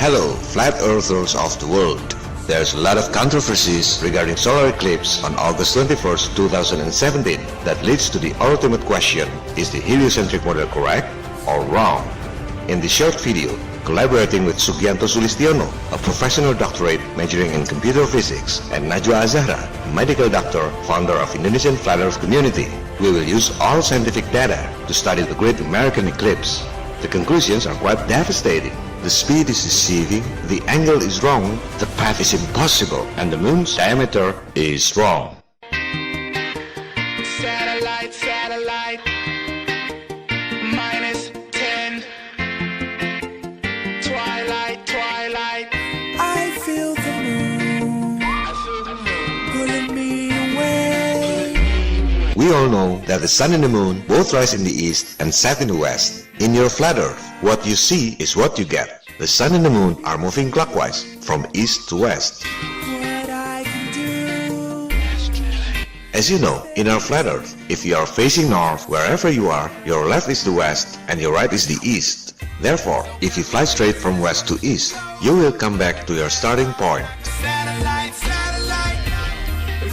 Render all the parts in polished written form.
Hello, flat earthers of the world. There's a lot of controversies regarding solar eclipse on August 21st, 2017 that leads to the ultimate question, is the heliocentric model correct or wrong? In this short video, collaborating with Sugianto Sulistiono, a professional doctorate majoring in computer physics, and Najwa Azahra, a medical doctor, founder of Indonesian Flat Earth Community, we will use all scientific data to study the Great American Eclipse. The conclusions are quite devastating. The speed is deceiving, the angle is wrong, the path is impossible, and the moon's diameter is wrong. Satellite, satellite, -10. Twilight, twilight. I feel the moon pulling me away. We all know that the sun and the moon both rise in the east and set in the west. In your flat earth, what you see is what you get. The sun and the moon are moving clockwise from east to west. What I can do. As you know, in our flat earth, if you are facing north, wherever you are, your left is the west and your right is the east. Therefore, if you fly straight from west to east, you will come back to your starting point. Satellite, satellite,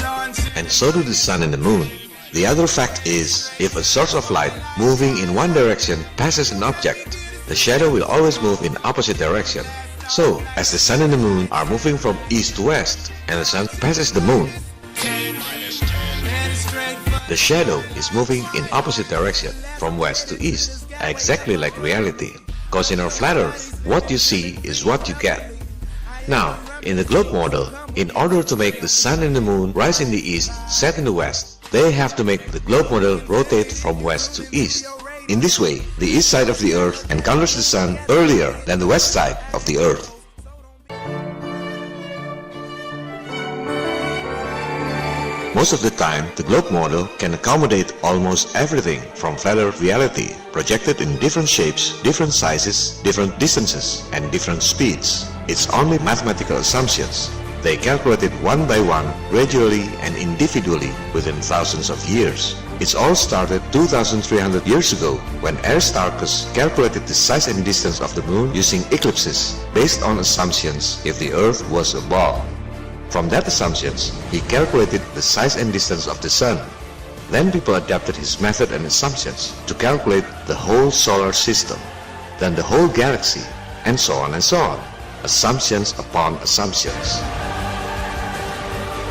launch. And so do the sun and the moon. The other fact is, if a source of light moving in one direction passes an object, the shadow will always move in opposite direction. So, as the sun and the moon are moving from east to west, and the sun passes the moon, the shadow is moving in opposite direction from west to east, exactly like reality. Cause in our flat earth, what you see is what you get. Now, in the globe model, in order to make the sun and the moon rise in the east, set in the west, they have to make the globe model rotate from west to east. In this way, the east side of the earth encounters the sun earlier than the west side of the earth. Most of the time, the globe model can accommodate almost everything from flat earth reality, projected in different shapes, different sizes, different distances, and different speeds. It's only mathematical assumptions. They calculated one by one, gradually and individually within thousands of years. It's all started 2,300 years ago when Aristarchus calculated the size and distance of the moon using eclipses based on assumptions if the earth was a ball. From that assumptions, he calculated the size and distance of the sun. Then people adapted his method and assumptions to calculate the whole solar system, then the whole galaxy, and so on and so on. Assumptions upon assumptions.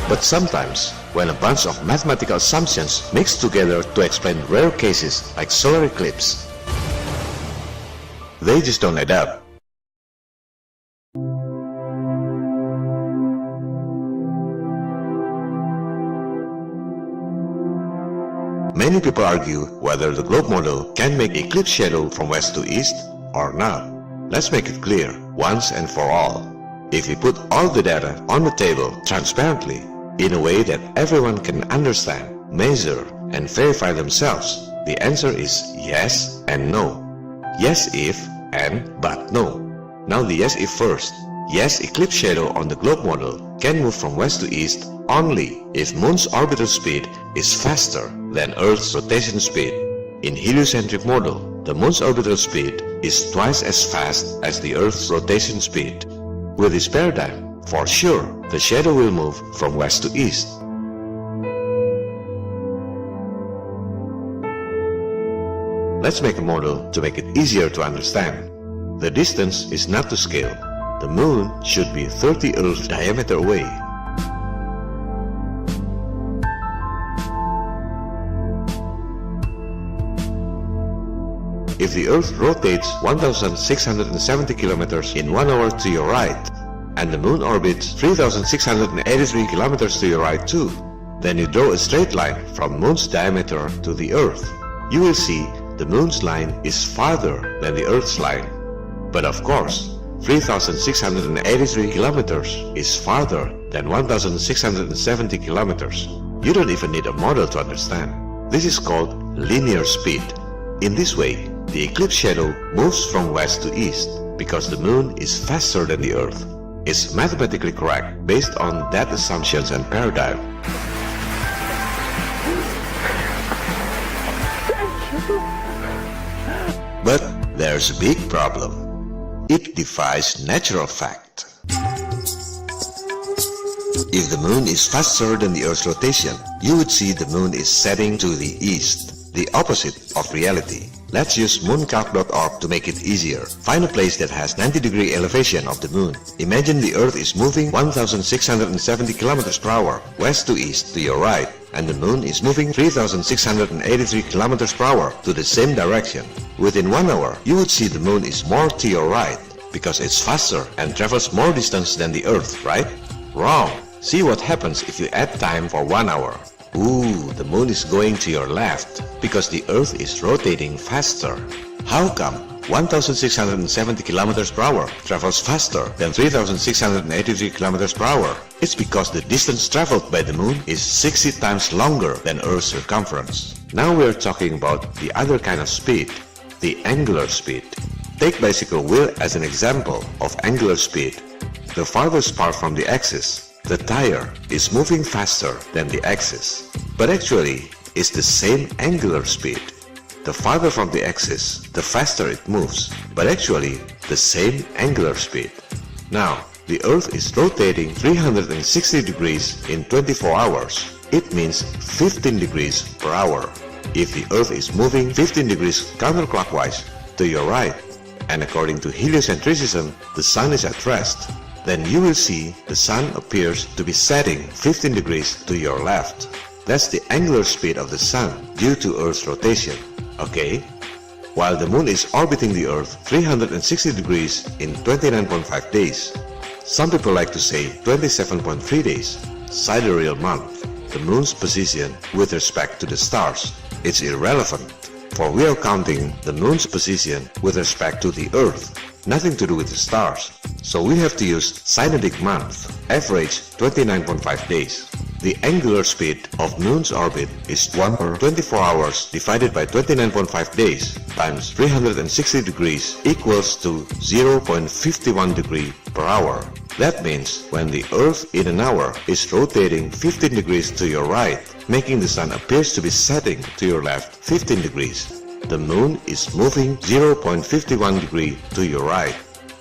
But sometimes, when a bunch of mathematical assumptions mix together to explain rare cases like solar eclipse, they just don't add up. Many people argue whether the globe model can make eclipse shadow from west to east or not. Let's make it clear once and for all. If we put all the data on the table transparently, in a way that everyone can understand, measure, and verify themselves, the answer is yes and no. Yes if and but no. Now the yes if first. Yes, eclipse shadow on the globe model can move from west to east only if Moon's orbital speed is faster than Earth's rotation speed. In heliocentric model, the Moon's orbital speed is twice as fast as the Earth's rotation speed. With this paradigm, for sure, the shadow will move from west to east. Let's make a model to make it easier to understand. The distance is not to scale. The moon should be 30 Earth diameter away. If the Earth rotates 1,670 kilometers in 1 hour to your right, and the moon orbits 3,683 kilometers to your right too, then you draw a straight line from moon's diameter to the Earth. You will see the moon's line is farther than the Earth's line. But of course, 3,683 kilometers is farther than 1,670 kilometers. You don't even need a model to understand. This is called linear speed. In this way, the eclipse shadow moves from west to east because the moon is faster than the Earth. It's mathematically correct based on that assumptions and paradigm. But there's a big problem. It defies natural fact. If the moon is faster than the Earth's rotation, you would see the moon is setting to the east, the opposite of reality. Let's use mooncalc.org to make it easier. Find a place that has 90-degree elevation of the moon. Imagine the Earth is moving 1,670 km per hour, west to east to your right, and the moon is moving 3,683 km per hour to the same direction. Within 1 hour, you would see the moon is more to your right, because it's faster and travels more distance than the Earth, right? Wrong! See what happens if you add time for 1 hour. Ooh, the moon is going to your left, because the Earth is rotating faster. How come 1,670 km per hour travels faster than 3,683 km per hour? It's because the distance traveled by the moon is 60 times longer than Earth's circumference. Now we're talking about the other kind of speed, the angular speed. Take bicycle wheel as an example of angular speed. The farthest part from the axis, the tire is moving faster than the axis, but actually it's the same angular speed. The farther from the axis, the faster it moves, but actually the same angular speed. Now, the Earth is rotating 360 degrees in 24 hours. It means 15 degrees per hour. If the Earth is moving 15 degrees counterclockwise to your right, and according to heliocentrism, the Sun is at rest, then you will see the Sun appears to be setting 15 degrees to your left. That's the angular speed of the Sun due to Earth's rotation. Okay? While the Moon is orbiting the Earth 360 degrees in 29.5 days. Some people like to say 27.3 days, sidereal month, the Moon's position with respect to the stars. It's irrelevant, for we are counting the Moon's position with respect to the Earth, nothing to do with the stars. So we have to use synodic month, average 29.5 days. The angular speed of Moon's orbit is 1 per 24 hours divided by 29.5 days times 360 degrees equals to 0.51 degree per hour. That means when the Earth in an hour is rotating 15 degrees to your right, making the Sun appears to be setting to your left 15 degrees. The Moon is moving 0.51 degree to your right.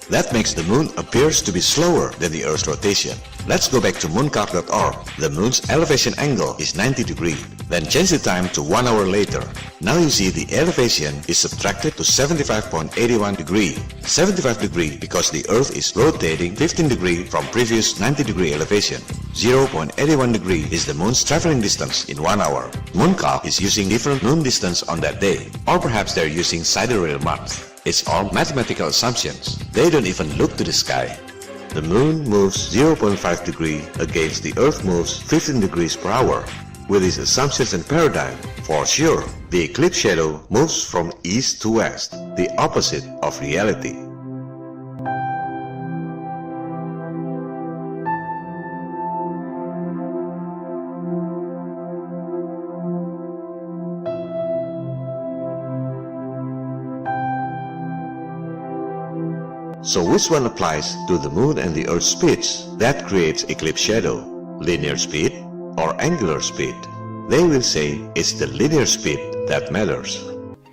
That makes the Moon appears to be slower than the Earth's rotation. Let's go back to mooncalc.org. The Moon's elevation angle is 90 degrees. Then change the time to 1 hour later. Now you see the elevation is subtracted to 75.81 degree. 75 degree because the Earth is rotating 15 degree from previous 90 degree elevation. 0.81 degree is the Moon's traveling distance in 1 hour. Mooncalc is using different moon distance on that day. Or perhaps they're using sidereal month. It's all mathematical assumptions. They don't even look to the sky. The Moon moves 0.5 degree against the Earth moves 15 degrees per hour. With these assumptions and paradigm, for sure, the eclipse shadow moves from east to west, the opposite of reality. So which one applies to the Moon and the Earth's speeds that creates eclipse shadow? Linear speed or angular speed? They will say it's the linear speed that matters.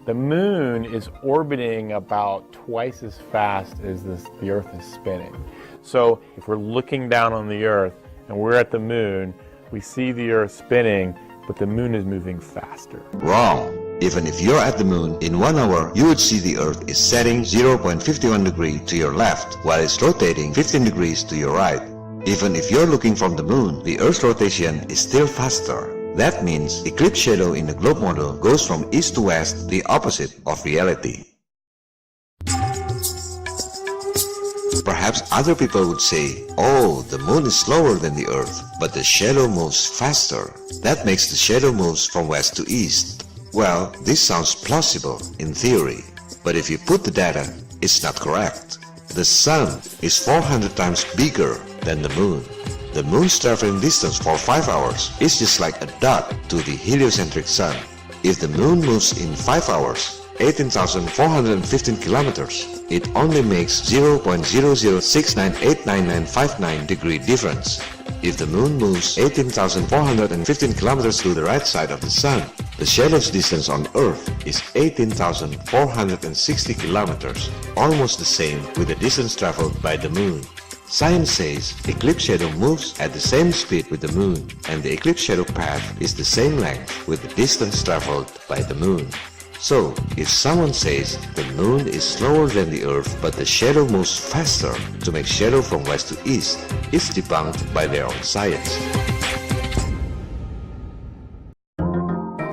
The Moon is orbiting about twice as fast as the Earth is spinning. So if we're looking down on the Earth and we're at the Moon, we see the Earth spinning, but the Moon is moving faster. Wrong. Even if you're at the Moon, in 1 hour, you would see the Earth is setting 0.51 degree to your left, while it's rotating 15 degrees to your right. Even if you're looking from the Moon, the Earth's rotation is still faster. That means eclipse shadow in the globe model goes from east to west, the opposite of reality. Perhaps other people would say, oh, the Moon is slower than the Earth, but the shadow moves faster. That makes the shadow moves from west to east. Well, this sounds plausible in theory, but if you put the data, it's not correct. The Sun is 400 times bigger than the Moon. The Moon's traveling distance for 5 hours is just like a dot to the heliocentric Sun. If the Moon moves in 5 hours, 18,415 kilometers, it only makes 0.006989959 degree difference. If the Moon moves 18,415 kilometers to the right side of the Sun, The shadow's distance on Earth is 18,460 kilometers, almost the same with the distance traveled by the Moon. Science says eclipse shadow moves at the same speed with the Moon, and the eclipse shadow path is the same length with the distance traveled by the Moon. So, if someone says the Moon is slower than the Earth but the shadow moves faster to make shadow from west to east, it's debunked by their own science.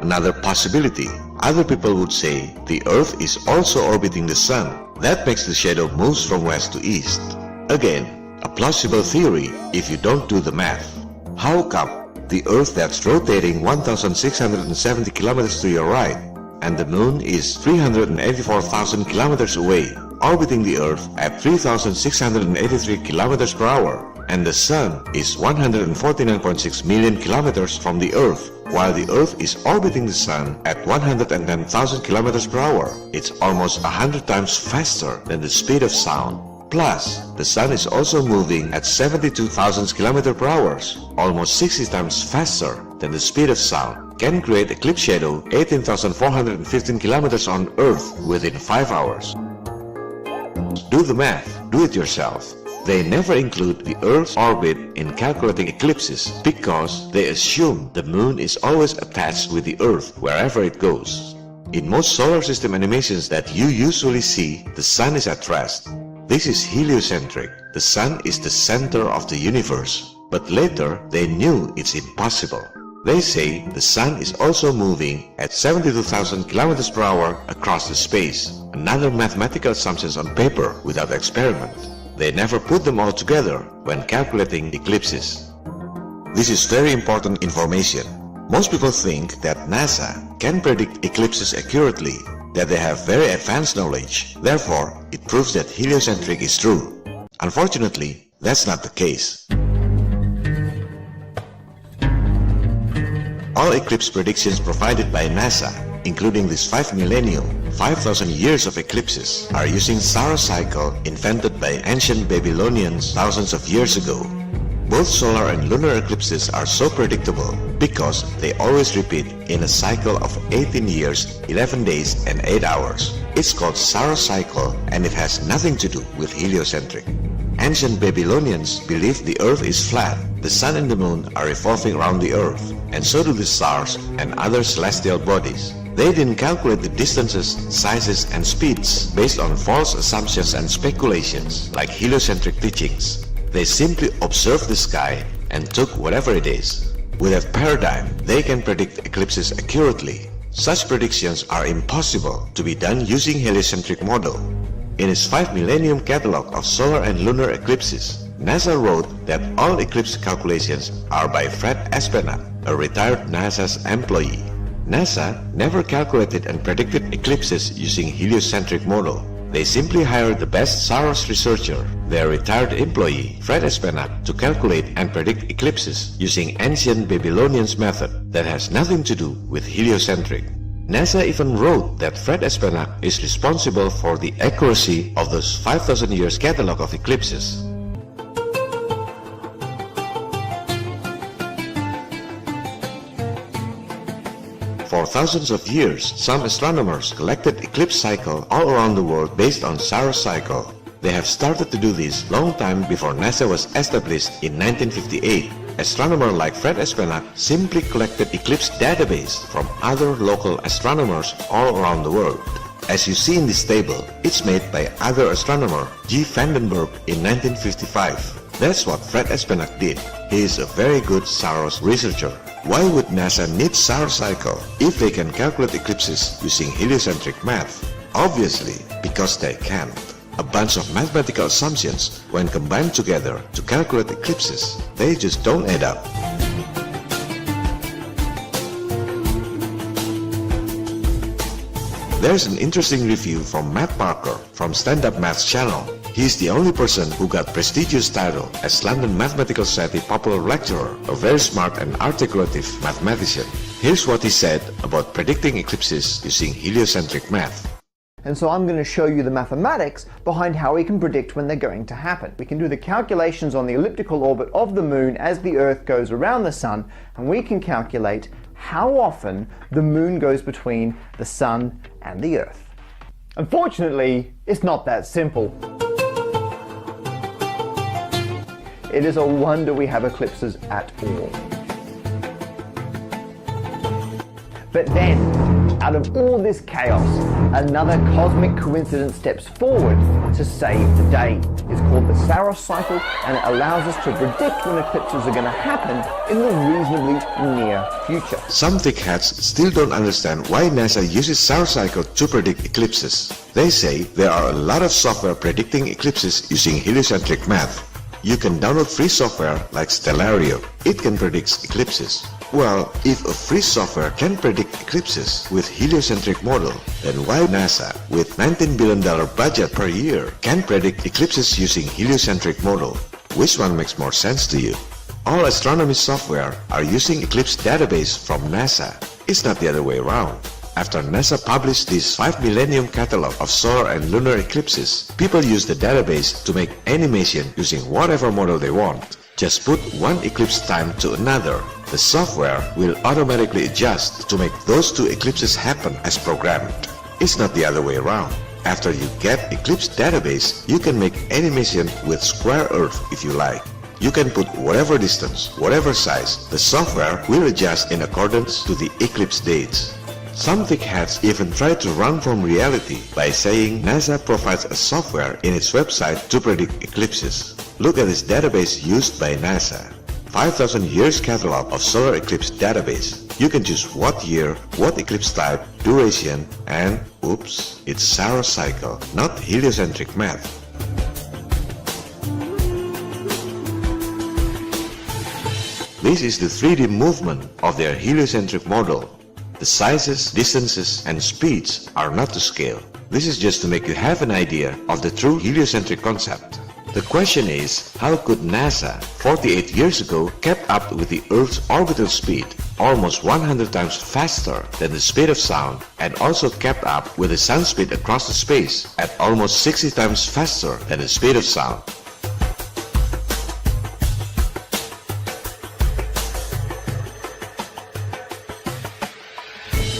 Another possibility, other people would say the Earth is also orbiting the Sun. That makes the shadow moves from west to east. Again, a plausible theory if you don't do the math. How come the Earth that's rotating 1,670 kilometers to your right and the Moon is 384,000 kilometers away, orbiting the Earth at 3,683 kilometers per hour, and the Sun is 149.6 million kilometers from the Earth, while the Earth is orbiting the Sun at 110,000 kilometers per hour? It's almost 100 times faster than the speed of sound. Plus, the Sun is also moving at 72,000 kilometers per hour, almost 60 times faster than the speed of sound. Can create eclipse shadow 18,415 kilometers on Earth within 5 hours. Do the math, do it yourself. They never include the Earth's orbit in calculating eclipses because they assume the Moon is always attached with the Earth wherever it goes. In most solar system animations that you usually see, the Sun is at rest. This is heliocentric. The Sun is the center of the universe. But later, they knew it's impossible. They say the Sun is also moving at 72,000 kilometers per hour across the space. Another mathematical assumptions on paper without experiment. They never put them all together when calculating eclipses. This is very important information. Most people think that NASA can predict eclipses accurately, that they have very advanced knowledge. Therefore, it proves that heliocentric is true. Unfortunately, that's not the case. All eclipse predictions provided by NASA, including this 5 millennium, 5,000 years of eclipses, are using Saros cycle invented by ancient Babylonians thousands of years ago. Both solar and lunar eclipses are so predictable because they always repeat in a cycle of 18 years, 11 days and 8 hours. It's called Saros cycle and it has nothing to do with heliocentric. Ancient Babylonians believed the Earth is flat, the Sun and the Moon are revolving around the Earth, and so do the stars and other celestial bodies. They didn't calculate the distances, sizes and speeds based on false assumptions and speculations like heliocentric teachings. They simply observed the sky and took whatever it is. With that paradigm, they can predict eclipses accurately. Such predictions are impossible to be done using heliocentric model. In its 5 millennium catalog of solar and lunar eclipses, NASA wrote that all eclipse calculations are by Fred Espenach, a retired NASA's employee. NASA never calculated and predicted eclipses using heliocentric model. They simply hired the best Saros researcher, their retired employee, Fred Espenach, to calculate and predict eclipses using ancient Babylonians method that has nothing to do with heliocentric. NASA even wrote that Fred Espenach is responsible for the accuracy of those 5,000 years catalog of eclipses. For thousands of years, some astronomers collected eclipse cycle all around the world based on Saros cycle. They have started to do this long time before NASA was established in 1958. Astronomers like Fred Espenach simply collected eclipse database from other local astronomers all around the world. As you see in this table, it's made by other astronomer G. Vandenberg in 1955. That's what Fred Espenach did. He is a very good Saros researcher. Why would NASA need Saros cycle if they can calculate eclipses using heliocentric math? Obviously, because they can't. A bunch of mathematical assumptions when combined together to calculate eclipses, they just don't add up. There's an interesting review from Matt Parker from Stand Up Math's channel. He's the only person who got prestigious title as London Mathematical Society Popular Lecturer, a very smart and articulative mathematician. Here's what he said about predicting eclipses using heliocentric math. And so I'm going to show you the mathematics behind how we can predict when they're going to happen. We can do the calculations on the elliptical orbit of the Moon as the Earth goes around the Sun, and we can calculate how often the moon goes between the sun and the earth. Unfortunately, it's not that simple. It is a wonder we have eclipses at all. But then, out of all this chaos, another cosmic coincidence steps forward to save the day. It's called the Saros cycle, and it allows us to predict when eclipses are going to happen in the reasonably near future. Some thickheads still don't understand why NASA uses Saros cycle to predict eclipses. They say there are a lot of software predicting eclipses using heliocentric math. You can download free software like Stellario. It can predict eclipses. Well, if a free software can predict eclipses with heliocentric model, then why NASA, with $19 billion budget per year, can predict eclipses using heliocentric model? Which one makes more sense to you? All astronomy software are using eclipse database from NASA. It's not the other way around. After NASA published this 5 millennium catalog of solar and lunar eclipses, people use the database to make animation using whatever model they want. Just put one eclipse time to another. The software will automatically adjust to make those two eclipses happen as programmed. It's not the other way around. After you get eclipse database, you can make animation with square earth if you like. You can put whatever distance, whatever size. The software will adjust in accordance to the eclipse dates. Some thickheads even try to run from reality by saying NASA provides a software in its website to predict eclipses. Look at this database used by NASA. 5,000 years catalog of solar eclipse database. You can choose what year, what eclipse type, duration, and oops, it's Saros cycle, not heliocentric math. This is the 3D movement of their heliocentric model. The sizes, distances, and speeds are not to scale. This is just to make you have an idea of the true heliocentric concept. The question is, how could NASA 48 years ago kept up with the Earth's orbital speed, almost 100 times faster than the speed of sound, and also kept up with the sound speed across the space at almost 60 times faster than the speed of sound?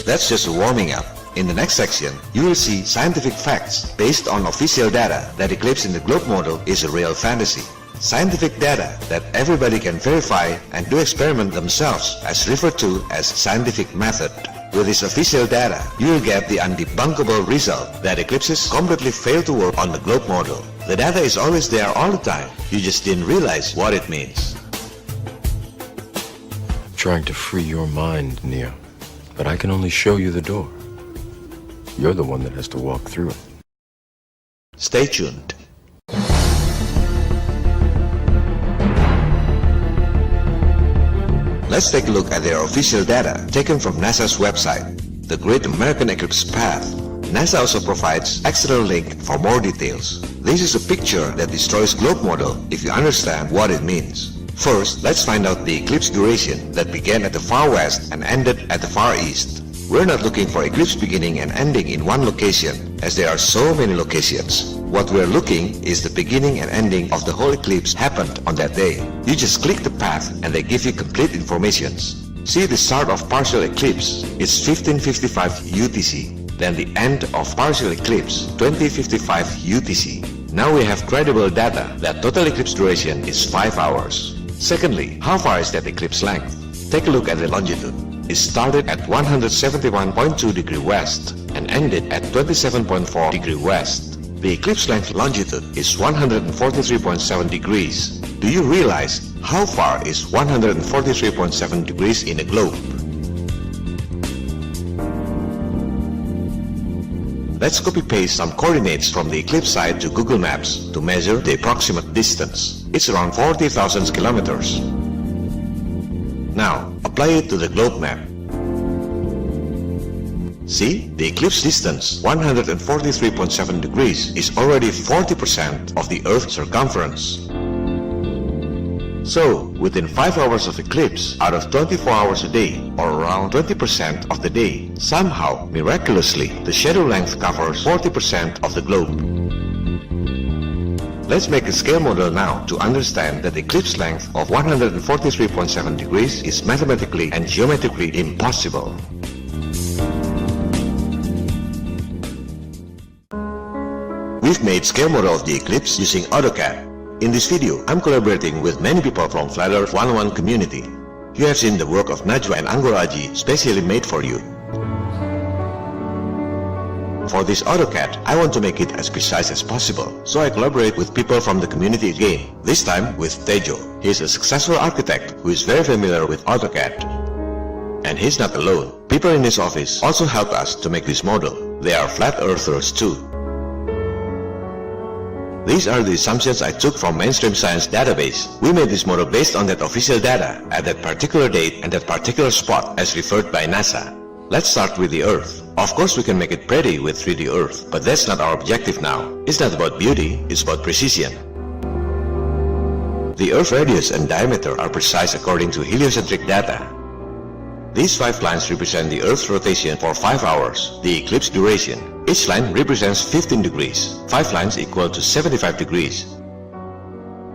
That's just warming up. In the next section, you will see scientific facts based on official data that eclipse in the globe model is a real fantasy. Scientific data that everybody can verify and do experiment themselves as referred to as scientific method. With this official data, you will get the undebunkable result that eclipses completely fail to work on the globe model. The data is always there all the time. You just didn't realize what it means. Trying to free your mind, Nia. But I can only show you the door. You're the one that has to walk through it. Stay tuned. Let's take a look at their official data taken from NASA's website, the Great American Eclipse Path. NASA also provides external link for more details. This is a picture that destroys globe model if you understand what it means. First, let's find out the eclipse duration that began at the far west and ended at the far east. We're not looking for eclipse beginning and ending in one location, as there are so many locations. What we're looking is the beginning and ending of the whole eclipse happened on that day. You just click the path and they give you complete information. See the start of partial eclipse is 1555 UTC, then the end of partial eclipse 2055 UTC. Now we have credible data that total eclipse duration is 5 hours. Secondly, how far is that eclipse length? Take a look at the longitude. It started at 171.2 degree west and ended at 27.4 degree west. The eclipse length longitude is 143.7 degrees. Do you realize how far is 143.7 degrees in a globe? Let's copy-paste some coordinates from the eclipse site to Google Maps to measure the approximate distance. It's around 40,000 kilometers. Now, apply it to the globe map. See, the eclipse distance, 143.7 degrees, is already 40% of the Earth's circumference. So, within 5 hours of eclipse, out of 24 hours a day, or around 20% of the day, somehow, miraculously, the shadow length covers 40% of the globe. Let's make a scale model now to understand that the eclipse length of 143.7 degrees is mathematically and geometrically impossible. We've made scale model of the eclipse using AutoCAD. In this video, I'm collaborating with many people from Flat Earth 101 community. You have seen the work of Najwa and Anggol Aji specially made for you. For this AutoCAD, I want to make it as precise as possible, so I collaborate with people from the community again, this time with Tejo. He is a successful architect who is very familiar with AutoCAD. And he's not alone. People in his office also help us to make this model. They are flat earthers too. These are the assumptions I took from mainstream science database. We made this model based on that official data at that particular date and that particular spot as referred by NASA. Let's start with the Earth. Of course we can make it pretty with 3D Earth, but that's not our objective now. It's not about beauty, it's about precision. The Earth radius and diameter are precise according to heliocentric data. These 5 lines represent the Earth's rotation for 5 hours, the eclipse duration. Each line represents 15 degrees. 5 lines equal to 75 degrees.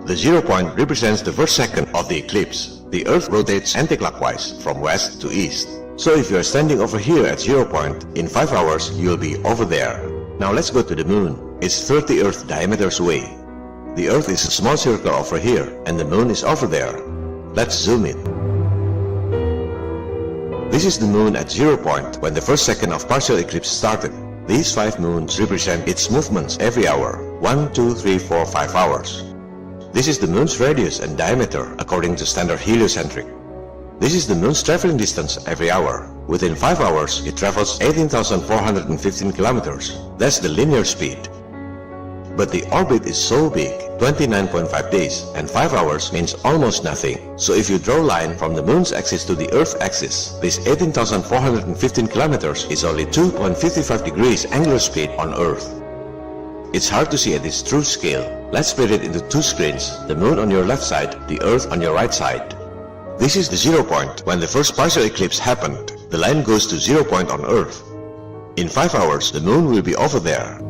The 0 point represents the first second of the eclipse. The Earth rotates anticlockwise from west to east. So if you are standing over here at 0 point, in 5 hours you will be over there. Now let's go to the moon. It's 30 Earth diameters away. The Earth is a small circle over here and the moon is over there. Let's zoom in. This is the moon at 0 point when the first second of partial eclipse started. These 5 moons represent its movements every hour, 1, 2, 3, 4, 5 hours. This is the moon's radius and diameter according to standard heliocentric. This is the moon's traveling distance every hour. Within 5 hours, it travels 18,415 kilometers. That's the linear speed. But the orbit is so big, 29.5 days, and 5 hours means almost nothing. So if you draw a line from the moon's axis to the Earth's axis, this 18,415 kilometers is only 2.55 degrees angular speed on Earth. It's hard to see at this true scale. Let's split it into 2 screens, the moon on your left side, the Earth on your right side. This is the 0 point when the first partial eclipse happened. The line goes to 0 point on Earth. In 5 hours, the moon will be over there.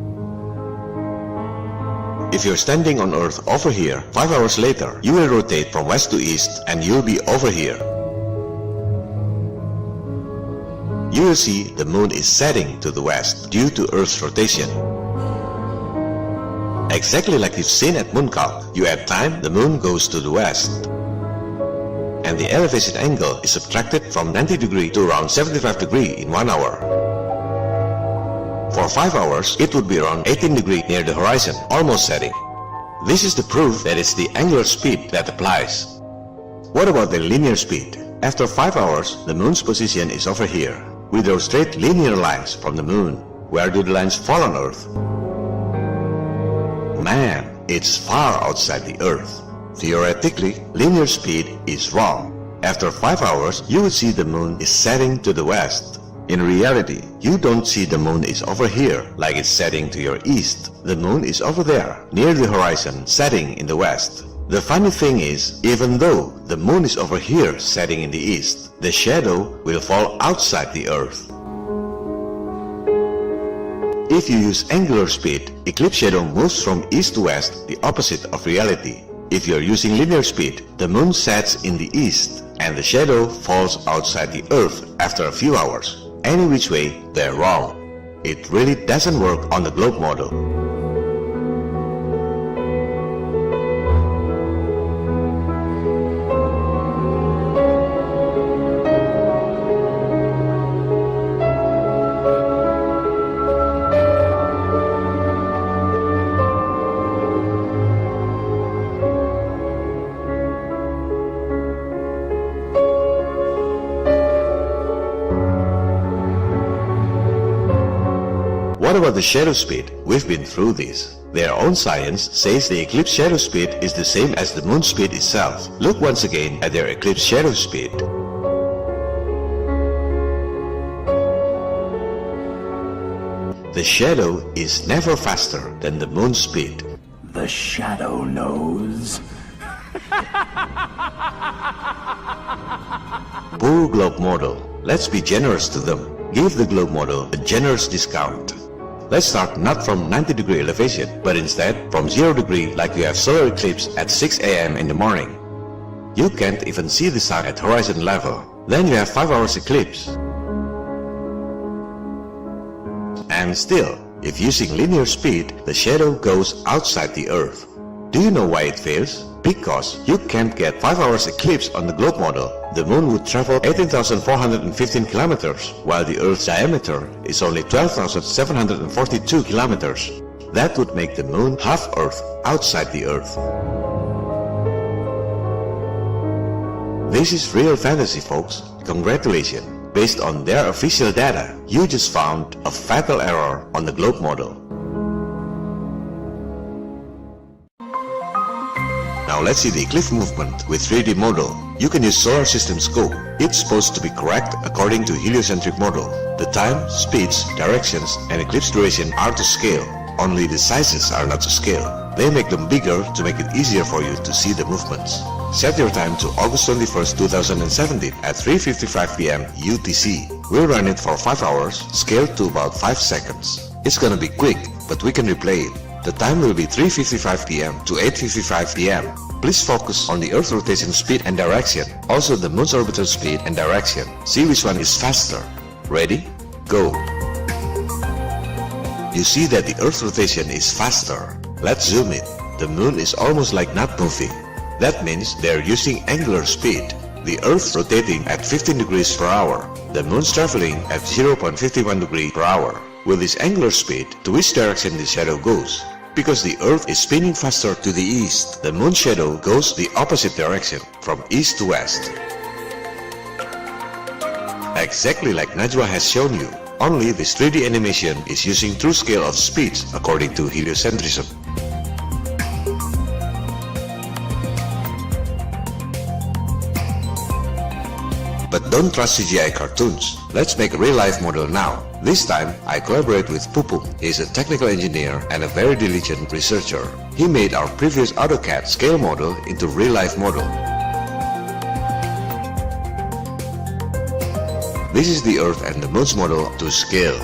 If you're standing on Earth over here, 5 hours later, you will rotate from west to east and you'll be over here. You will see the moon is setting to the west due to Earth's rotation. Exactly like you've seen at mooncalc, you add time, the moon goes to the west. And the elevation angle is subtracted from 90 degree to around 75 degree in 1 hour. For 5 hours, it would be around 18 degree near the horizon, almost setting. This is the proof that it's the angular speed that applies. What about the linear speed? After 5 hours, the moon's position is over here. We draw straight linear lines from the moon. Where do the lines fall on Earth? Man, it's far outside the Earth. Theoretically, linear speed is wrong. After 5 hours, you will see the moon is setting to the west. In reality, you don't see the moon is over here like it's setting to your east. The moon is over there, near the horizon, setting in the west. The funny thing is, even though the moon is over here setting in the east, the shadow will fall outside the Earth. If you use angular speed, eclipse shadow moves from east to west, the opposite of reality. If you're using linear speed, the moon sets in the east and the shadow falls outside the Earth after a few hours. Any which way, they're wrong. It really doesn't work on the globe model. What about the shadow speed? We've been through this. Their own science says the eclipse shadow speed is the same as the moon speed itself. Look once again at their eclipse shadow speed. The shadow is never faster than the moon speed. The shadow knows. Poor globe model. Let's be generous to them. Give the globe model a generous discount. Let's start not from 90-degree elevation, but instead from 0 degree like you have solar eclipse at 6 a.m. in the morning. You can't even see the sun at horizon level. Then you have 5 hours eclipse. And still, if using linear speed, the shadow goes outside the Earth. Do you know why it fails? Because you can't get 5 hours eclipse on the globe model. The moon would travel 18,415 kilometers, while the Earth's diameter is only 12,742 kilometers. That would make the moon half Earth outside the Earth. This is real fantasy, folks. Congratulations. Based on their official data, you just found a fatal error on the globe model. Now let's see the eclipse movement with 3D model. You can use solar system scope. It's supposed to be correct according to heliocentric model. The time, speeds, directions, and eclipse duration are to scale. Only the sizes are not to scale. They make them bigger to make it easier for you to see the movements. Set your time to August 21st, 2017 at 3:55 p.m. UTC. We'll run it for 5 hours, scaled to about 5 seconds. It's gonna be quick, but we can replay it. The time will be 3:55 p.m. to 8:55 p.m. Please focus on the Earth's rotation speed and direction, also the Moon's orbital speed and direction. See which one is faster. Ready? Go! You see that the Earth's rotation is faster. Let's zoom it. The Moon is almost like not moving. That means they're using angular speed. The Earth rotating at 15 degrees per hour. The Moon's traveling at 0.51 degree per hour. With this angular speed, to which direction the shadow goes? Because the Earth is spinning faster to the east, the Moon's shadow goes the opposite direction, from east to west. Exactly like Najwa has shown you, only this 3D animation is using true scale of speeds according to heliocentrism. But don't trust CGI cartoons. Let's make a real-life model now. This time, I collaborate with Pupu. He's a technical engineer and a very diligent researcher. He made our previous AutoCAD scale model into real-life model. This is the Earth and the Moon's model to scale.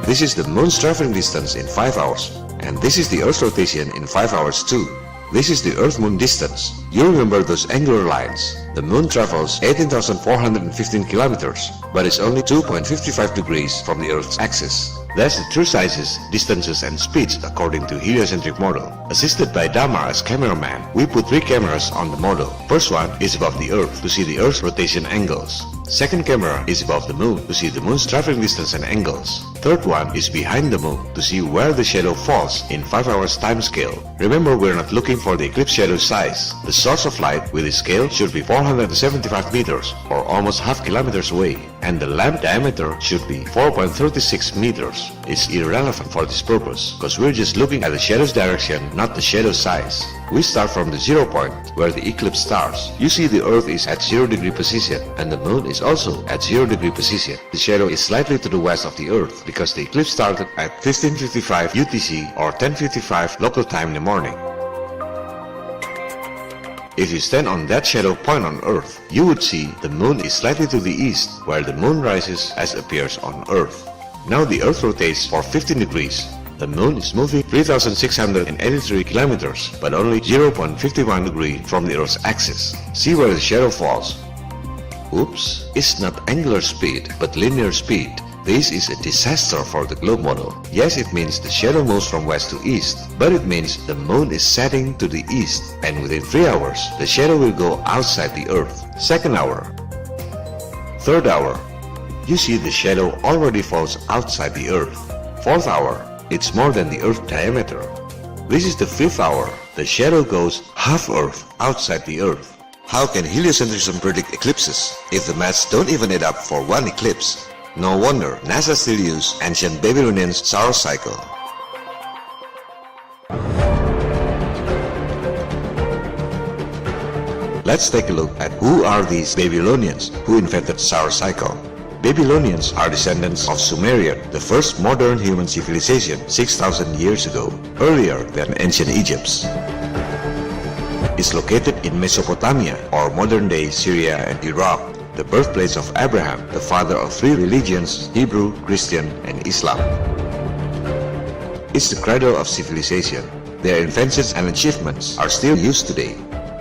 This is the Moon's traveling distance in 5 hours. And this is the Earth's rotation in 5 hours too. This is the Earth-Moon distance. You remember those angular lines. The Moon travels 18,415 kilometers, but it's only 2.55 degrees from the Earth's axis. That's the true sizes, distances, and speeds according to heliocentric model. Assisted by Damar as cameraman, we put 3 cameras on the model. First one is above the Earth to see the Earth's rotation angles. Second camera is above the Moon to see the Moon's traveling distance and angles. Third one is behind the Moon to see where the shadow falls in 5 hours time scale. Remember, we're not looking for the eclipse shadow size. The source of light with this scale should be 475 meters or almost half kilometers away, and the lamp diameter should be 4.36 meters. It's irrelevant for this purpose because we're just looking at the shadow's direction, not the shadow size. We start from the 0 point where the eclipse starts. You see the Earth is at 0 degree position and the Moon is also at 0 degree position. The shadow is slightly to the west of the Earth because the eclipse started at 15:55 UTC or 10:55 local time in the morning. If you stand on that shadow point on Earth, you would see the Moon is slightly to the east where the Moon rises as appears on Earth. Now the Earth rotates for 15 degrees. The Moon is moving 3,683 kilometers, but only 0.51 degree from the Earth's axis. See where the shadow falls. Oops, it's not angular speed, but linear speed. This is a disaster for the globe model. Yes, it means the shadow moves from west to east, but it means the Moon is setting to the east, and within 3 hours, the shadow will go outside the Earth. Second hour. Third hour. You see the shadow already falls outside the Earth. Fourth hour. It's more than the Earth diameter. This is the 5th hour. The shadow goes half Earth outside the Earth. How can heliocentrism predict eclipses if the maths don't even add up for one eclipse? No wonder NASA still use ancient Babylonian solar cycle. Let's take a look at who are these Babylonians who invented solar cycle. Babylonians are descendants of Sumerian, the first modern human civilization 6,000 years ago, earlier than ancient Egypt. It's located in Mesopotamia or modern-day Syria and Iraq. the birthplace of Abraham, the father of three religions, Hebrew, Christian, and Islam. It's the cradle of civilization. Their inventions and achievements are still used today.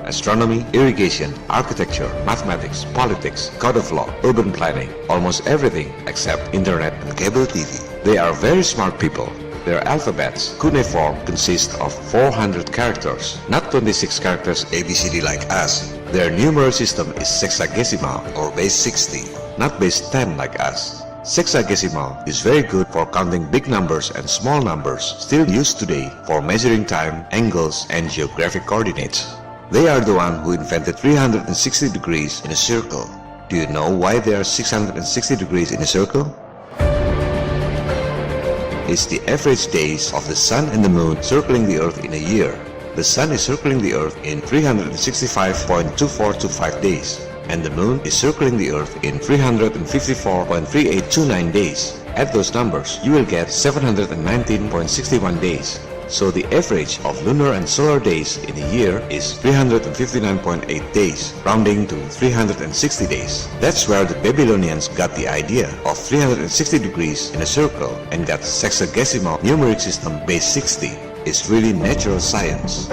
Astronomy, irrigation, architecture, mathematics, politics, code of law, urban planning, almost everything except internet and cable TV. They are very smart people. Their alphabets, cuneiform, consist of 400 characters, not 26 characters ABCD like us. Their numeral system is sexagesimal or base 60, not base 10 like us. Sexagesimal is very good for counting big numbers and small numbers, still used today for measuring time, angles, and geographic coordinates. They are the one who invented 360 degrees in a circle. Do you know why there are 660 degrees in a circle? It's the average days of the sun and the moon circling the earth in a year. The sun is circling the earth in 365.2425 days, and the moon is circling the earth in 354.3829 days. Add those numbers, you will get 719.61 days. So the average of lunar and solar days in a year is 359.8 days, rounding to 360 days. That's where the Babylonians got the idea of 360 degrees in a circle and got sexagesimal numeric system base 60. It's really natural science.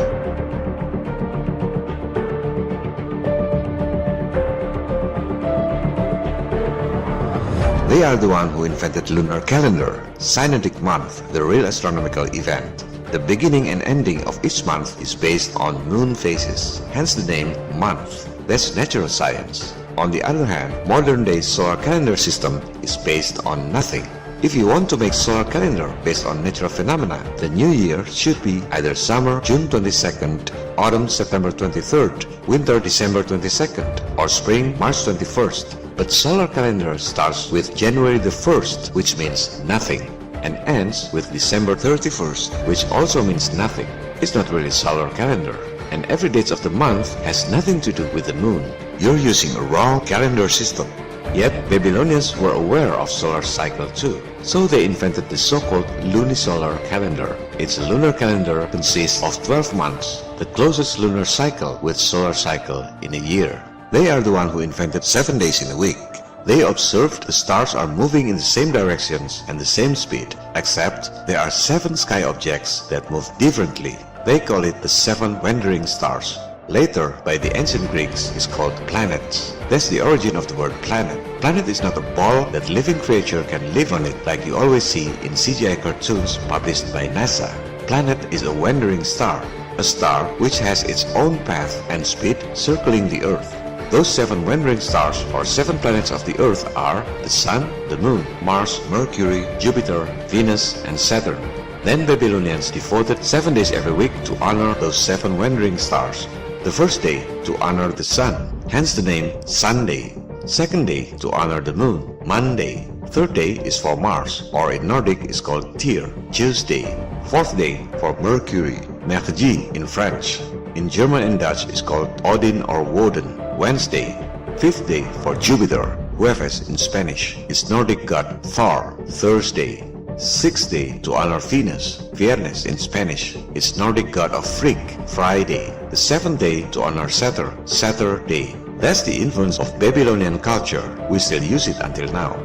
They are the one who invented lunar calendar, synodic month, the real astronomical event. The beginning and ending of each month is based on moon phases, hence the name month. That's natural science. On the other hand, modern day solar calendar system is based on nothing. If you want to make solar calendar based on natural phenomena, the new year should be either summer June 22nd, autumn September 23rd, winter December 22nd, or spring March 21st. But solar calendar starts with January the 1st, which means nothing, and ends with December 31st, which also means nothing. It's not really solar calendar, and every date of the month has nothing to do with the moon. You're using a wrong calendar system. Yet Babylonians were aware of solar cycle too, so they invented the so-called lunisolar calendar. Its lunar calendar consists of 12 months, the closest lunar cycle with solar cycle in a year. They are the one who invented 7 days in a week. They observed the stars are moving in the same directions and the same speed, except there are 7 sky objects that move differently. They call it the 7 wandering stars. Later, by the ancient Greeks, is called planets. That's the origin of the word planet. Planet is not a ball that living creature can live on it like you always see in CGI cartoons published by NASA. Planet is a wandering star, a star which has its own path and speed circling the Earth. Those 7 wandering stars or 7 planets of the Earth are the Sun, the Moon, Mars, Mercury, Jupiter, Venus, and Saturn. Then Babylonians devoted 7 days every week to honor those 7 wandering stars. The first day to honor the Sun, hence the name Sunday. Second day to honor the Moon, Monday. Third day is for Mars, or in Nordic is called Tyr, Tuesday. Fourth day for Mercury, Mercredi in French. In German and Dutch is called Odin or Woden, Wednesday. Fifth day for Jupiter, Jueves in Spanish, is Nordic god Thor, Thursday. Sixth day to honor Venus, Viernes in Spanish, is Nordic god of Frigg, Friday. The seventh day to honor Saturn, Saturday. That's the influence of Babylonian culture. We still use it until now.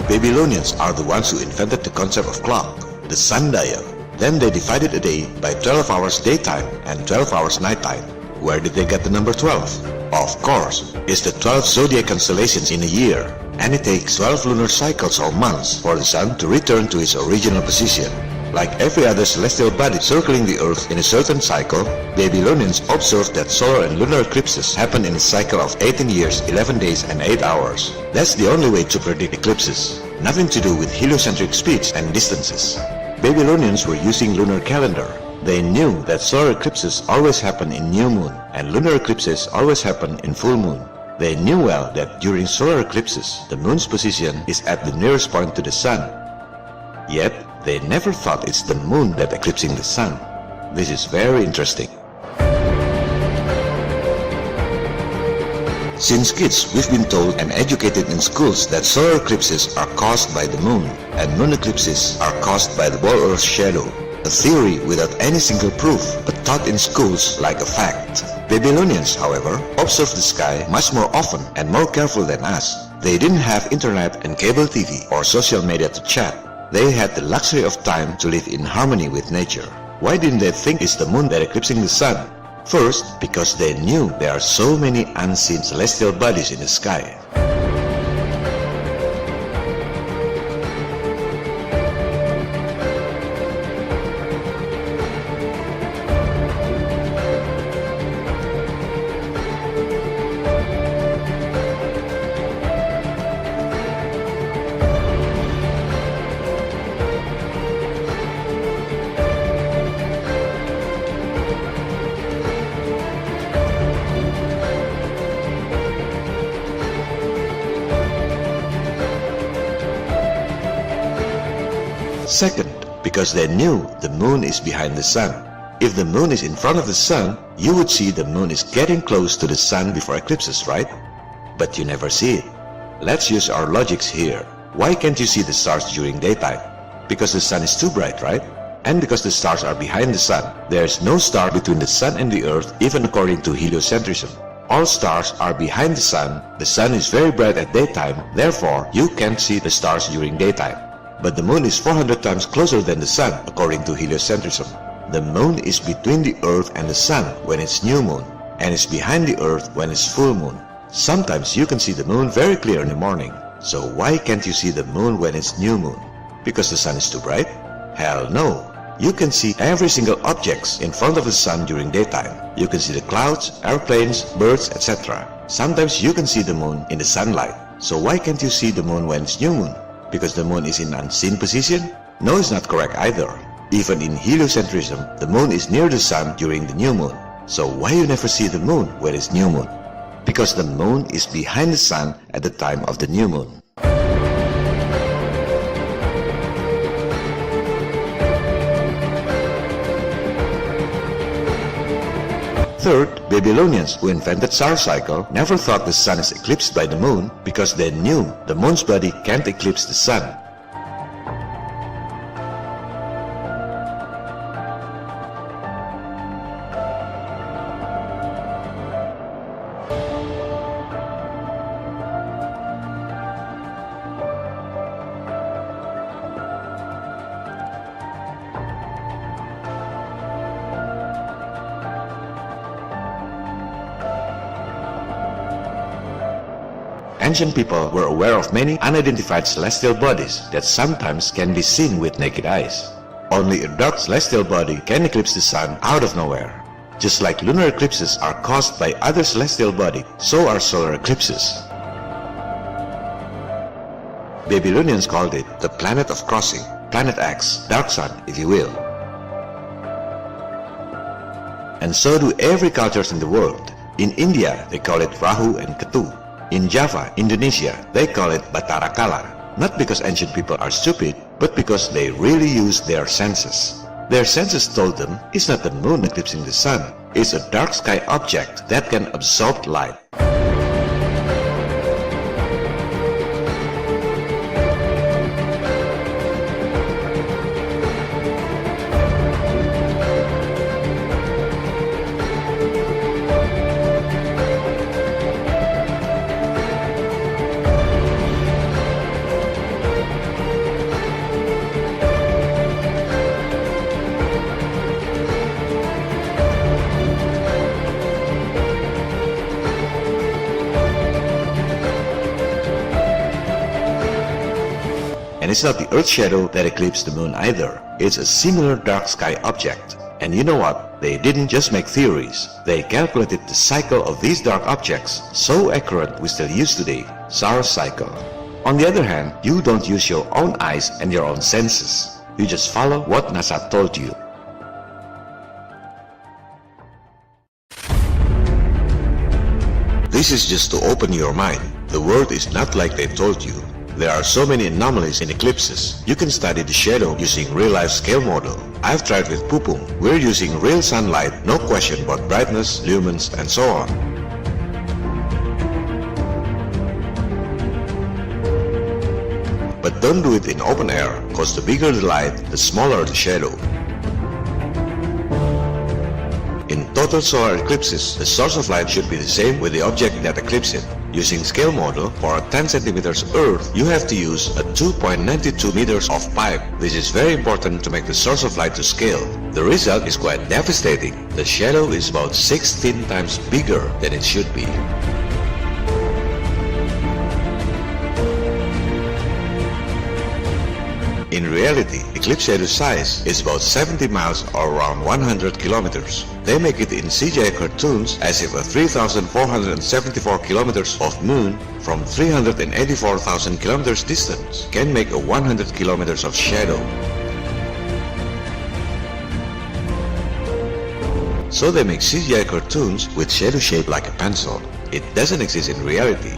Babylonians are the ones who invented the concept of clock, the sundial. Then they divided a day by 12 hours daytime and 12 hours nighttime. Where did they get the number 12? Of course, it's the 12 zodiac constellations in a year, and it takes 12 lunar cycles or months for the sun to return to its original position. Like every other celestial body circling the Earth in a certain cycle, Babylonians observed that solar and lunar eclipses happen in a cycle of 18 years, 11 days and 8 hours. That's the only way to predict eclipses. Nothing to do with heliocentric speeds and distances. Babylonians were using lunar calendar. They knew that solar eclipses always happen in new moon and lunar eclipses always happen in full moon. They knew well that during solar eclipses, the moon's position is at the nearest point to the sun. Yet, they never thought it's the moon that eclipsing the sun. This is very interesting. Since kids, we've been told and educated in schools that solar eclipses are caused by the moon, and moon eclipses are caused by the ball Earth shadow. A theory without any single proof, but taught in schools like a fact. Babylonians, however, observed the sky much more often and more careful than us. They didn't have internet and cable TV or social media to chat. They had the luxury of time to live in harmony with nature. Why didn't they think it's the moon that eclipsing the sun? First, because they knew there are so many unseen celestial bodies in the sky. Second, because they knew the moon is behind the sun. If the moon is in front of the sun, you would see the moon is getting close to the sun before eclipses, right? But you never see it. Let's use our logics here. Why can't you see the stars during daytime? Because the sun is too bright, right? And because the stars are behind the sun. There's no star between the sun and the earth, even according to heliocentrism. All stars are behind the sun is very bright at daytime, therefore you can't see the stars during daytime. But the moon is 400 times closer than the sun, according to heliocentrism. The moon is between the earth and the sun when it's new moon, and is behind the earth when it's full moon. Sometimes you can see the moon very clear in the morning. So why can't you see the moon when it's new moon? Because the sun is too bright? Hell no. You can see every single objects in front of the sun during daytime. You can see the clouds, airplanes, birds, etc. Sometimes you can see the moon in the sunlight. So why can't you see the moon when it's new moon? Because the moon is in unseen position? No, it's not correct either. Even in heliocentrism, the moon is near the sun during the new moon. So why you never see the moon when it's new moon? Because the moon is behind the sun at the time of the new moon. Third, Babylonians, who invented solar cycle, never thought the sun is eclipsed by the moon because they knew the moon's body can't eclipse the sun. Ancient people were aware of many unidentified celestial bodies that sometimes can be seen with naked eyes. Only a dark celestial body can eclipse the sun out of nowhere. Just like lunar eclipses are caused by other celestial bodies, so are solar eclipses. Babylonians called it the planet of crossing, Planet X, dark sun if you will. And so do every culture in the world. In India, they call it Rahu and Ketu. In Java, Indonesia, they call it Batara Kala. Not because ancient people are stupid, but because they really use their senses. Their senses told them it's not the moon eclipsing the sun, it's a dark sky object that can absorb light. And it's not the Earth shadow that eclipsed the moon either. It's a similar dark sky object. And you know what? They didn't just make theories. They calculated the cycle of these dark objects, so accurate we still use today, solar cycle. On the other hand, you don't use your own eyes and your own senses. You just follow what NASA told you. This is just to open your mind. The world is not like they told you. There are so many anomalies in eclipses. You can study the shadow using real-life scale model. I've tried with Pupung. We're using real sunlight, no question about brightness, lumens, and so on. don't do it in open air, cause the bigger the light, the smaller the shadow. In total solar eclipses, the source of light should be the same with the object that eclipses it. Using scale model, for a 10 centimeters Earth, you have to use a 2.92 meters of pipe. This is very important to make the source of light to scale. The result is quite devastating. The shadow is about 16 times bigger than it should be. In reality, eclipse shadow size is about 70 miles or around 100 kilometers. They make it in CGI cartoons as if a 3,474 kilometers of moon from 384,000 kilometers distance can make a 100 kilometers of shadow. So they make CGI cartoons with shadow shaped like a pencil. It doesn't exist in reality.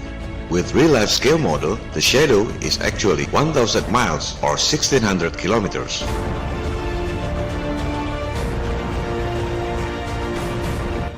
With real-life scale model, the shadow is actually 1,000 miles or 1,600 kilometers.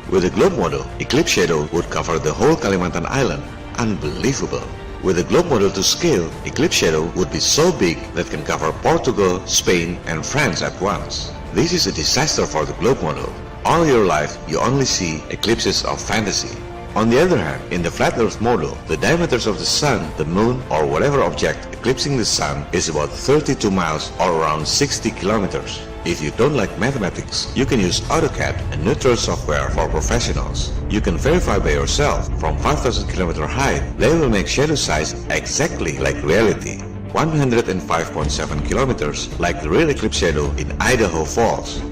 With a globe model, eclipse shadow would cover the whole Kalimantan island. Unbelievable! With a globe model to scale, eclipse shadow would be so big that can cover Portugal, Spain, and France at once. This is a disaster for the globe model. All your life, you only see eclipses of fantasy. On the other hand, in the flat earth model, the diameters of the sun, the moon, or whatever object eclipsing the sun is about 32 miles or around 60 kilometers. If you don't like mathematics, you can use AutoCAD, a neutral software for professionals. You can verify by yourself from 5,000 kilometer height. They will make shadow size exactly like reality. 105.7 kilometers like the real eclipse shadow in Idaho Falls.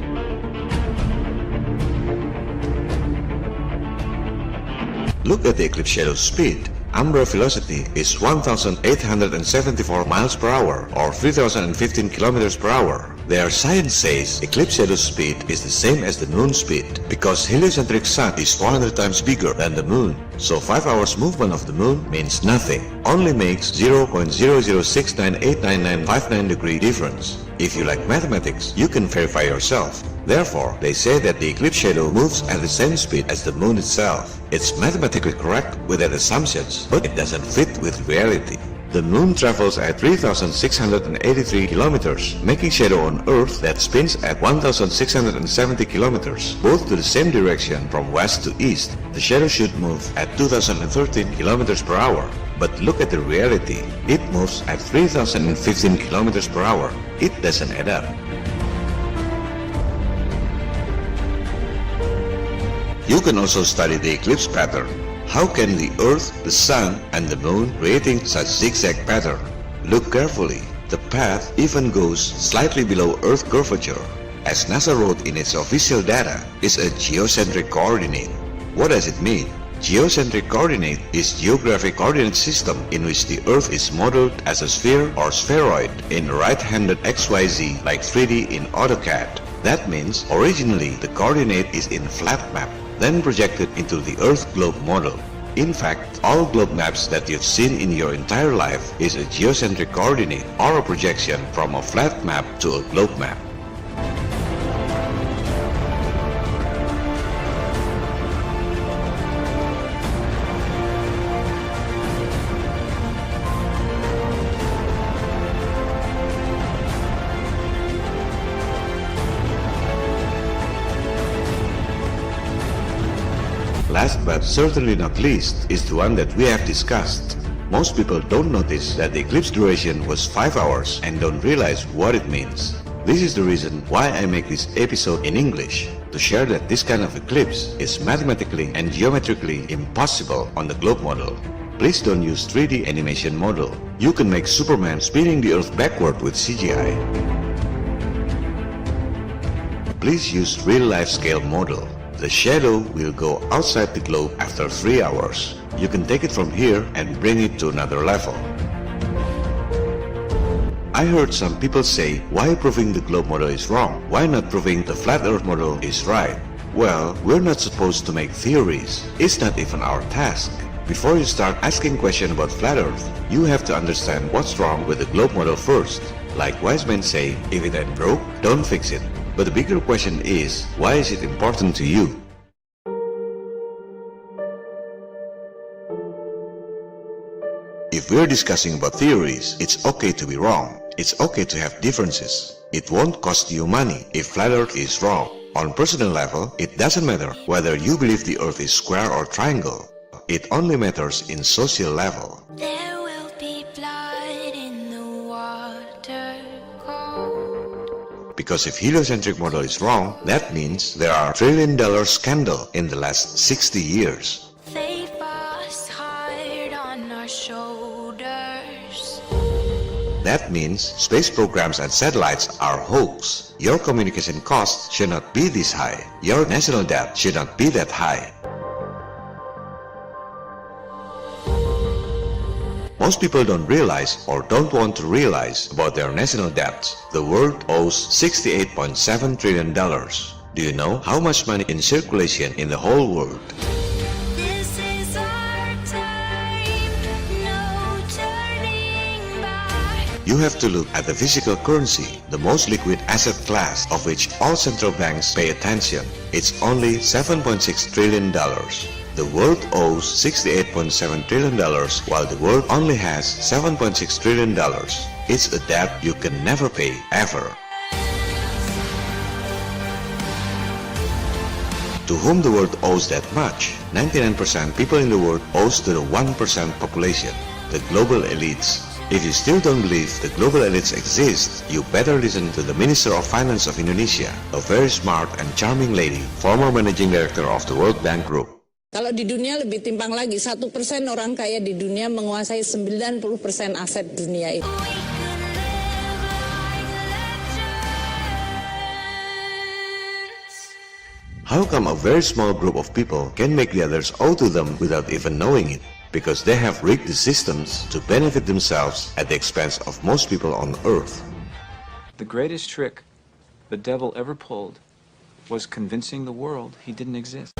Look at the eclipse shadow speed. Umbra velocity is 1,874 miles per hour or 3,015 kilometers per hour. Their science says eclipse shadow speed is the same as the moon speed because heliocentric sun is 400 times bigger than the moon. So 5 hours movement of the moon means nothing. Only makes 0.006989959 degree difference. If you like mathematics, you can verify yourself. Therefore, they say that the eclipse shadow moves at the same speed as the moon itself. It's mathematically correct with that assumptions, but it doesn't fit with reality. The moon travels at 3,683 kilometers, making shadow on Earth that spins at 1,670 kilometers, both to the same direction from west to east. The shadow should move at 2,013 kilometers per hour. But look at the reality. It moves at 3,015 kilometers per hour. It doesn't add up. You can also study the eclipse pattern. How can the Earth, the Sun, and the Moon creating such zigzag pattern? Look carefully. The path even goes slightly below Earth curvature. As NASA wrote in its official data, is a geocentric coordinate. What does it mean? Geocentric coordinate is geographic coordinate system in which the Earth is modeled as a sphere or spheroid in right-handed XYZ like 3D in AutoCAD. That means originally the coordinate is in flat map, then projected into the Earth globe model. In fact, all globe maps that you've seen in your entire life is a geocentric coordinate or a projection from a flat map to a globe map. Last but certainly not least is the one that we have discussed. Most people don't notice that the eclipse duration was 5 hours and don't realize what it means. This is the reason why I make this episode in English, to share that this kind of eclipse is mathematically and geometrically impossible on the globe model. Please don't use 3D animation model. You can make Superman spinning the Earth backward with CGI. Please use real-life scale model. The shadow will go outside the globe after 3 hours. You can take it from here and bring it to another level. I heard some people say, why proving the globe model is wrong? Why not proving the flat earth model is right? Well, we're not supposed to make theories. It's not even our task. Before you start asking questions about flat earth, you have to understand what's wrong with the globe model first. Like wise men say, if it ain't broke, don't fix it. But the bigger question is, why is it important to you? If If we're discussing about theories, it's okay to be wrong. It's okay to have differences. It won't cost you money if flat Earth is wrong. On personal level, it doesn't matter whether you believe the Earth is square or triangle. It only matters in social level. There will be blood in the water cold. Because if heliocentric model is wrong, that means there are $1 trillion scandal in the last 60 years. They bust hard on our shoulders. That means space programs and satellites are hoax. Your communication costs should not be this high. Your national debt should not be that high. Most people don't realize or don't want to realize about their national debts. The world owes $68.7 trillion. Do you know how much money in circulation in the whole world? This is our time, no turning back. You have to look at the physical currency, the most liquid asset class of which all central banks pay attention. It's only $7.6 trillion. The world owes $68.7 trillion while the world only has $7.6 trillion. It's a debt you can never pay, ever. To whom the world owes that much? 99% people in the world owes to the 1% population, the global elites. If you still don't believe the global elites exist, you better listen to the Minister of Finance of Indonesia, a very smart and charming lady, former managing director of the World Bank Group. Kalau di dunia lebih timpang lagi, 1% orang kaya di dunia menguasai 90% aset dunia itu. How come a very small group of people can make the others owe to them without even knowing it? Because they have rigged the systems to benefit themselves at the expense of most people on Earth. The greatest trick the devil ever pulled was convincing the world he didn't exist.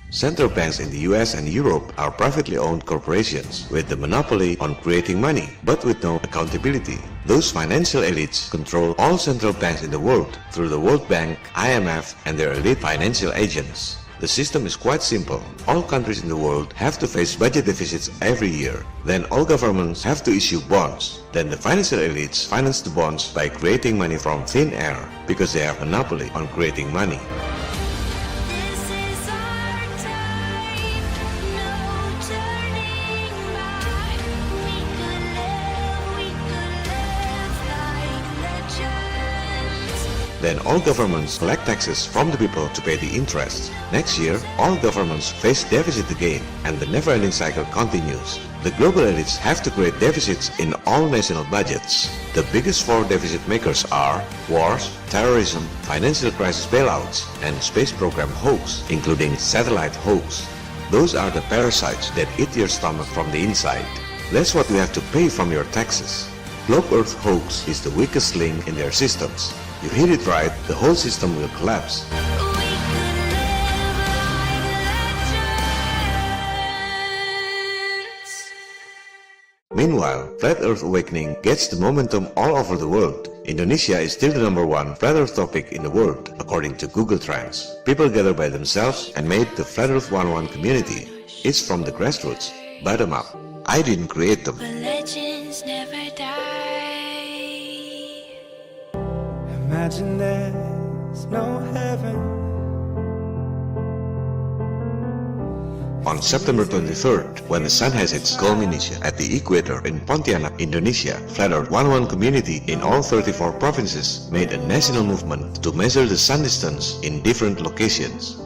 Central banks in the US and Europe are privately owned corporations with the monopoly on creating money, but with no accountability. Those financial elites control all central banks in the world through the World Bank, IMF, and their elite financial agents. The system is quite simple. All countries in the world have to face budget deficits every year. Then all governments have to issue bonds. Then the financial elites finance the bonds by creating money from thin air because they have a monopoly on creating money. Then all governments collect taxes from the people to pay the interest. Next year, all governments face deficit again, and the never-ending cycle continues. The global elites have to create deficits in all national budgets. The biggest four deficit makers are wars, terrorism, financial crisis bailouts, and space program hoax, including satellite hoax. Those are the parasites that eat your stomach from the inside. That's what we have to pay from your taxes. Globe Earth hoax is the weakest link in their systems. You hit it right, the whole system will collapse. Meanwhile, Flat Earth Awakening gets the momentum all over the world. Indonesia is still the #1 Flat Earth topic in the world, according to Google Trends. People gather by themselves and made the Flat Earth 1-1 community. It's from the grassroots, bottom up. I didn't create them. But legends never die. Imagine there's no heaven. On September 23rd, when the sun has its culmination at the equator in Pontianak, Indonesia, Flat Earth 1-1 community in all 34 provinces made a national movement to measure the sun distance in different locations.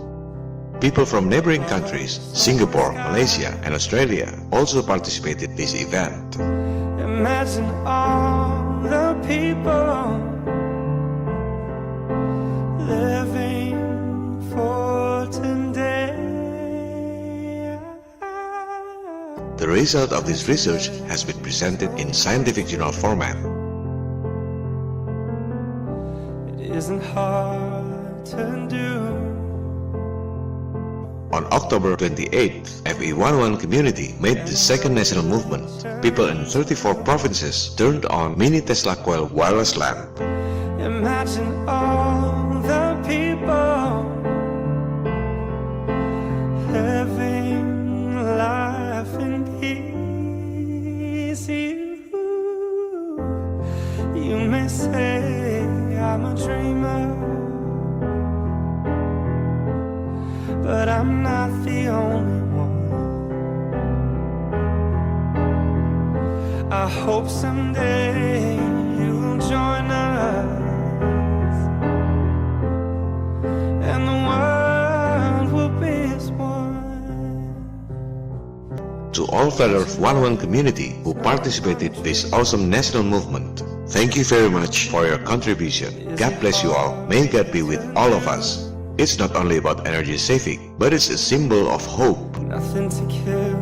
People from neighboring countries, Singapore, Malaysia, and Australia also participated in this event. Imagine all the people living for today. The result of this research has been presented in scientific journal format. It isn't hard to do. On October 28th, FE1-1 community made the second national movement. People in 34 provinces turned on mini Tesla coil wireless lamp. Imagine all the people please you. You may say I'm a dreamer, but I'm not the only one. I hope someday you'll join us, and the world will be as one. To all Flat Earth 101 community who participated in this awesome national movement, thank you very much for your contribution. God bless you all. May God be with all of us. It's not only about energy saving, but it's a symbol of hope. Nothing to kill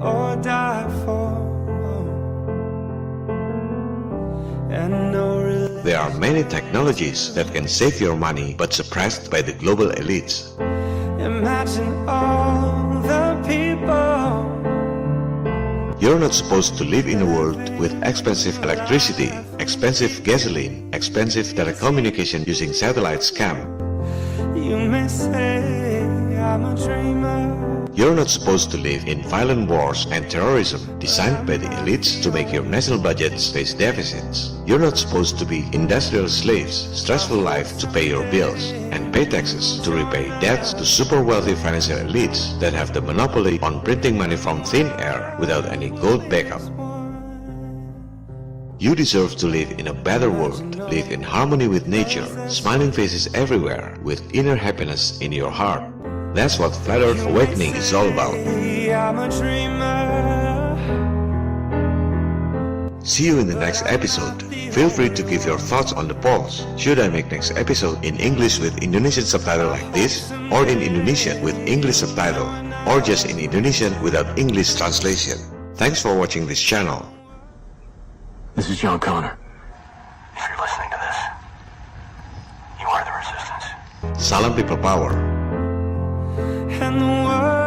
or die for. And no There are many technologies that can save your money but suppressed by the global elites. Imagine all the people. You're not supposed to live in a world with expensive electricity, expensive gasoline, expensive telecommunication using satellite scam. You may say I'm a dreamer. You're not supposed to live in violent wars and terrorism designed by the elites to make your national budgets face deficits. You're not supposed to be industrial slaves, stressful life to pay your bills, and pay taxes to repay debts to super wealthy financial elites that have the monopoly on printing money from thin air without any gold backup. You deserve to live in a better world, live in harmony with nature, smiling faces everywhere, with inner happiness in your heart. That's what Flat Earth Awakening is all about. I'm a dreamer. See you in the next episode. Feel free to give your thoughts on the polls. Should I make next episode in English with Indonesian subtitle like this, or in Indonesian with English subtitle, or just in Indonesian without English translation? Thanks for watching this channel. This is John Connor. If you're listening to this, you are the resistance. Salam People Power. And the world